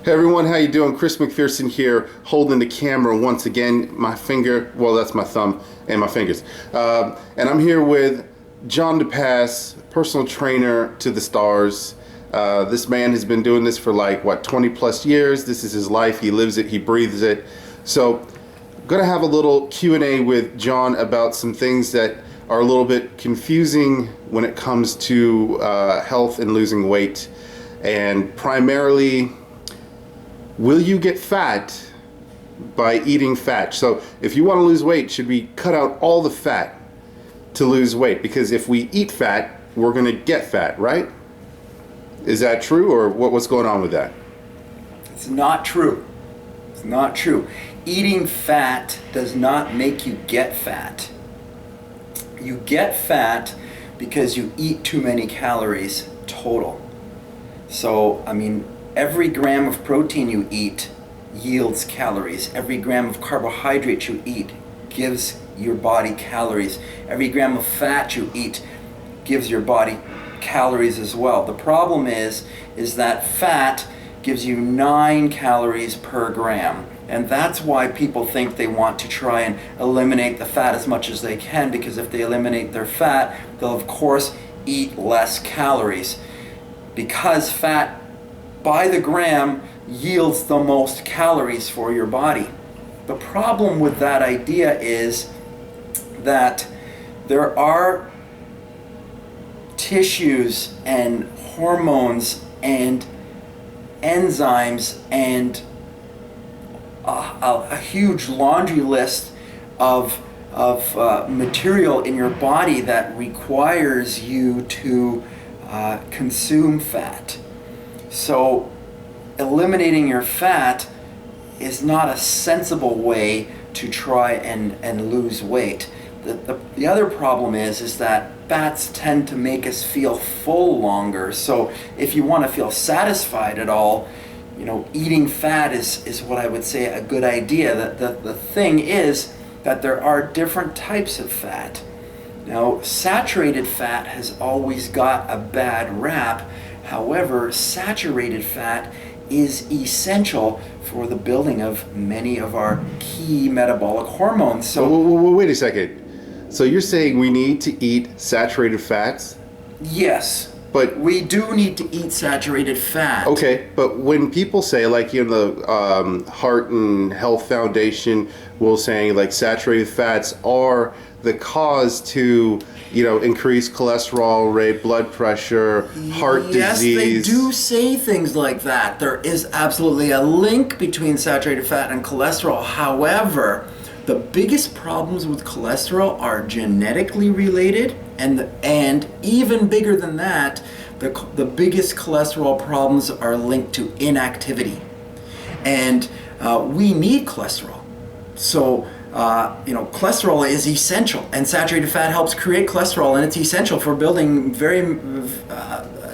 Hey everyone, how you doing? Chris McPherson here, holding the camera once again. My finger, well, that's my thumb and my fingers. And I'm here with John DePass, personal trainer to the stars. This man has been doing this for like, what, 20 plus years. This is his life. He lives it. He breathes it. So I'm going to have a little Q&A with John about some things that are a little bit confusing when it comes to health and losing weight. And primarily, will you get fat by eating fat? So if you want to lose weight, should we cut out all the fat to lose weight? Because if we eat fat, we're going to get fat, right? Is that true, or what's going on with that? It's not true. It's not true. Eating fat does not make you get fat. You get fat because you eat too many calories total. So, every gram of protein you eat yields calories. Every gram of carbohydrate you eat gives your body calories. Every gram of fat you eat gives your body calories as well. The problem is that fat gives you 9 calories per gram. And that's why people think they want to try and eliminate the fat as much as they can, because if they eliminate their fat, they'll of course eat less calories. Because fat by the gram yields the most calories for your body. The problem with that idea is that there are tissues and hormones and enzymes and a huge laundry list of material in your body that requires you to consume fat. So eliminating your fat is not a sensible way to try and lose weight. The other problem is that fats tend to make us feel full longer. So if you want to feel satisfied at all, eating fat is what I would say a good idea. The thing is that there are different types of fat. Now, saturated fat has always got a bad rap. However, saturated fat is essential for the building of many of our key metabolic hormones. So, wait a second. So you're saying we need to eat saturated fats? Yes. But we do need to eat saturated fat. Okay, but when people say, like, the Heart and Health Foundation will say, like, saturated fats are the cause to, increase cholesterol rate, blood pressure, heart disease. Yes, they do say things like that. There is absolutely a link between saturated fat and cholesterol. However, the biggest problems with cholesterol are genetically related, and even bigger than that, the biggest cholesterol problems are linked to inactivity. And we need cholesterol. So, cholesterol is essential, and saturated fat helps create cholesterol, and it's essential for building very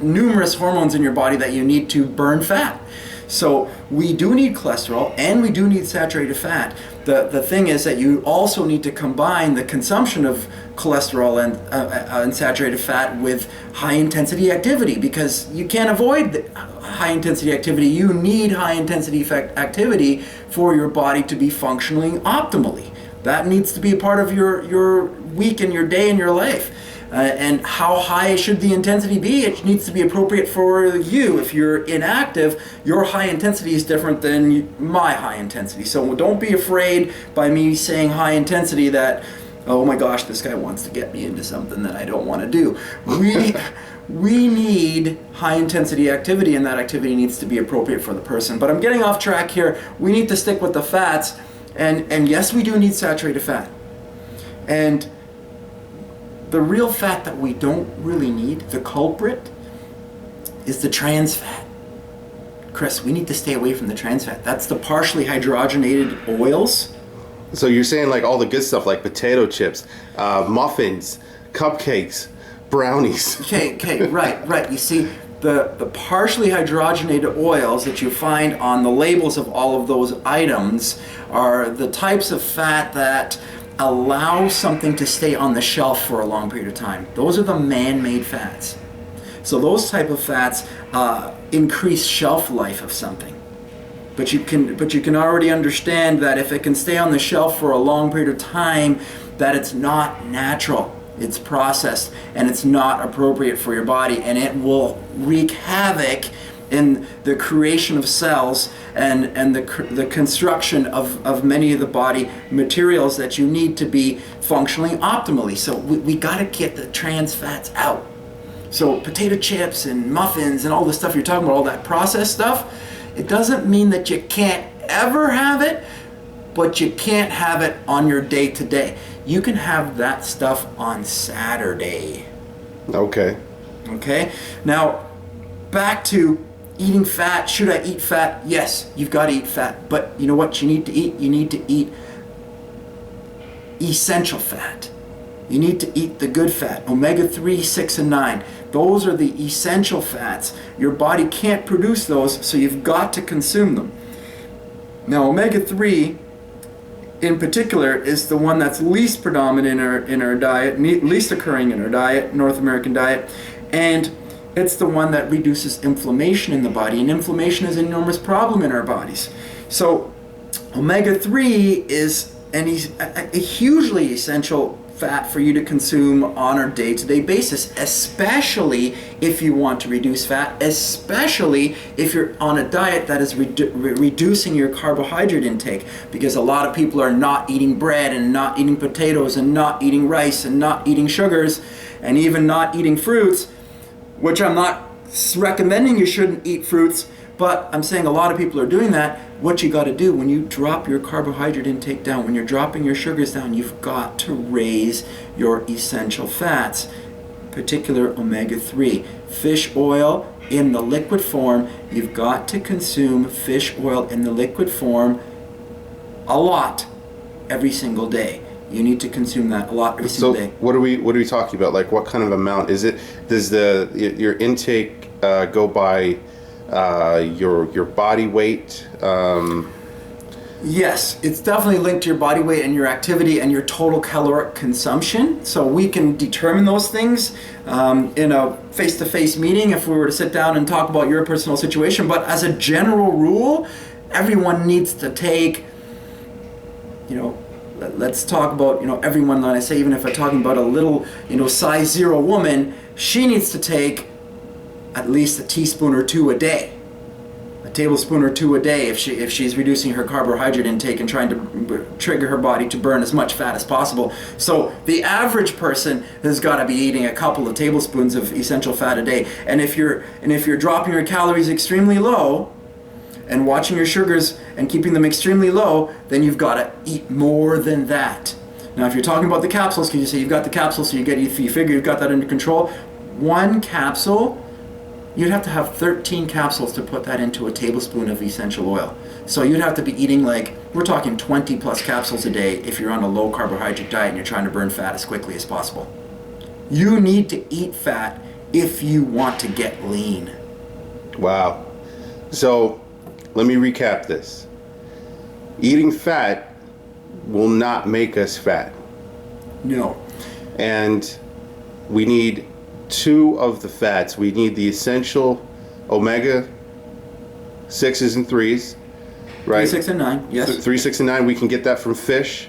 numerous hormones in your body that you need to burn fat. So we do need cholesterol and we do need saturated fat. The thing is that you also need to combine the consumption of cholesterol and saturated fat with high intensity activity, because you can't avoid high intensity activity. You need high intensity activity for your body to be functioning optimally. That needs to be a part of your week and your day and your life. And how high should the intensity be? It needs to be appropriate for you. If you're inactive, your high intensity is different than my high intensity. So don't be afraid by me saying high intensity that, oh my gosh, this guy wants to get me into something that I don't want to do. We need high intensity activity, and that activity needs to be appropriate for the person. But I'm getting off track here. We need to stick with the fats. And yes, we do need saturated fat. And the real fat that we don't really need, the culprit, is the trans fat. Chris, we need to stay away from the trans fat. That's the partially hydrogenated oils. So you're saying, like, all the good stuff, like potato chips, muffins, cupcakes, brownies. Okay, right. You see, the partially hydrogenated oils that you find on the labels of all of those items are the types of fat that allow something to stay on the shelf for a long period of time. Those are the man-made fats. So those type of fats increase shelf life of something. But you can already understand that if it can stay on the shelf for a long period of time, that it's not natural. It's processed, and it's not appropriate for your body, and it will wreak havoc in the creation of cells and the construction of many of the body materials that you need to be functioning optimally. So we got to get the trans fats out. So potato chips and muffins and all the stuff you're talking about, all that processed stuff, it doesn't mean that you can't ever have it, but you can't have it on your day-to-day. You can have that stuff on Saturday. Okay. Okay? Now, back to eating fat. Should I eat fat? Yes, you've got to eat fat. But you know what you need to eat? You need to eat essential fat. You need to eat the good fat, omega-3, 6, and 9. Those are the essential fats. Your body can't produce those, so you've got to consume them. Now, omega-3 in particular is the one that's least predominant in our diet, least occurring in our diet, North American diet, and it's the one that reduces inflammation in the body, and inflammation is an enormous problem in our bodies. So omega-3 is a hugely essential fat for you to consume on a day-to-day basis, especially if you want to reduce fat, especially if you're on a diet that is reducing your carbohydrate intake, because a lot of people are not eating bread and not eating potatoes and not eating rice and not eating sugars and even not eating fruits, which I'm not recommending you shouldn't eat fruits, but I'm saying a lot of people are doing that. What you got to do when you drop your carbohydrate intake down, when you're dropping your sugars down, you've got to raise your essential fats, particular omega-3. Fish oil in the liquid form, you've got to consume fish oil in the liquid form a lot every single day. You need to consume that a lot every single day. What are we talking about? Like, what kind of amount is it? Does your intake go by your body weight? Yes, it's definitely linked to your body weight and your activity and your total caloric consumption. So we can determine those things in a face-to-face meeting if we were to sit down and talk about your personal situation. But as a general rule, everyone needs to take, let's talk about, everyone, when I say, even if I'm talking about a little, size 0 woman, she needs to take at least a teaspoon or two a day, a tablespoon or two a day, if she's reducing her carbohydrate intake and trying to trigger her body to burn as much fat as possible. So the average person has got to be eating a couple of tablespoons of essential fat a day. And if you're dropping your calories extremely low and watching your sugars and keeping them extremely low, then you've got to eat more than that. Now, if you're talking about the capsules, because you say you've got the capsules, so you figure you've got that under control. One capsule, you'd have to have 13 capsules to put that into a tablespoon of essential oil. So you'd have to be eating, we're talking 20 plus capsules a day if you're on a low carbohydrate diet and you're trying to burn fat as quickly as possible. You need to eat fat if you want to get lean. Wow. So let me recap this. Eating fat will not make us fat. No. And we need 2 of the fats. We need the essential omega 6s and 3s, right? 3, 6, and 9, yes. 3, 6, and 9. We can get that from fish.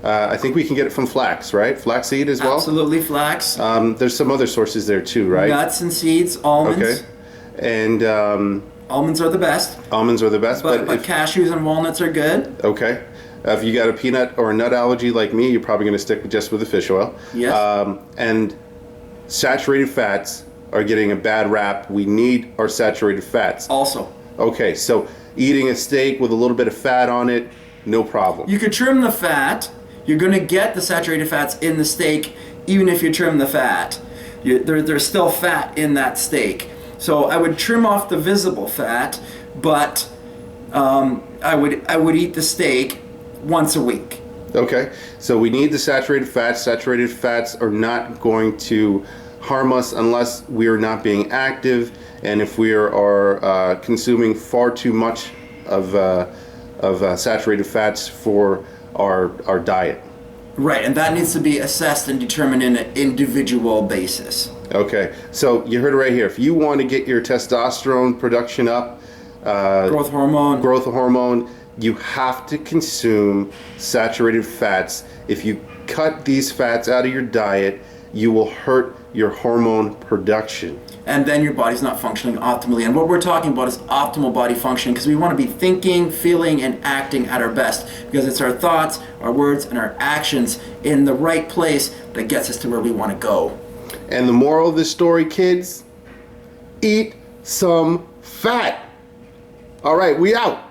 I think we can get it from flax, right? Flaxseed as well? Absolutely, flax. There's some other sources there too, right? Nuts and seeds, almonds. Okay. And almonds are the best. Almonds are the best, but cashews and walnuts are good. Okay. If you got a peanut or a nut allergy like me, you're probably going to stick just with the fish oil. Yes. And saturated fats are getting a bad rap. We need our saturated fats. Also. Okay, so eating a steak with a little bit of fat on it, no problem. You could trim the fat. You're going to get the saturated fats in the steak, even if you trim the fat. There's still fat in that steak. So I would trim off the visible fat, but I would eat the steak once a week. Okay, so we need the saturated fats. Saturated fats are not going to harm us unless we are not being active, and if we are consuming far too much of saturated fats for our diet. Right, and that needs to be assessed and determined in an individual basis. Okay, so you heard it right here. If you want to get your testosterone production up, growth hormone. growth hormone. You have to consume saturated fats. If you cut these fats out of your diet, you will hurt your hormone production. And then your body's not functioning optimally. And what we're talking about is optimal body functioning, because we want to be thinking, feeling, and acting at our best, because it's our thoughts, our words, and our actions in the right place that gets us to where we want to go. And the moral of this story, kids, eat some fat. All right, we out.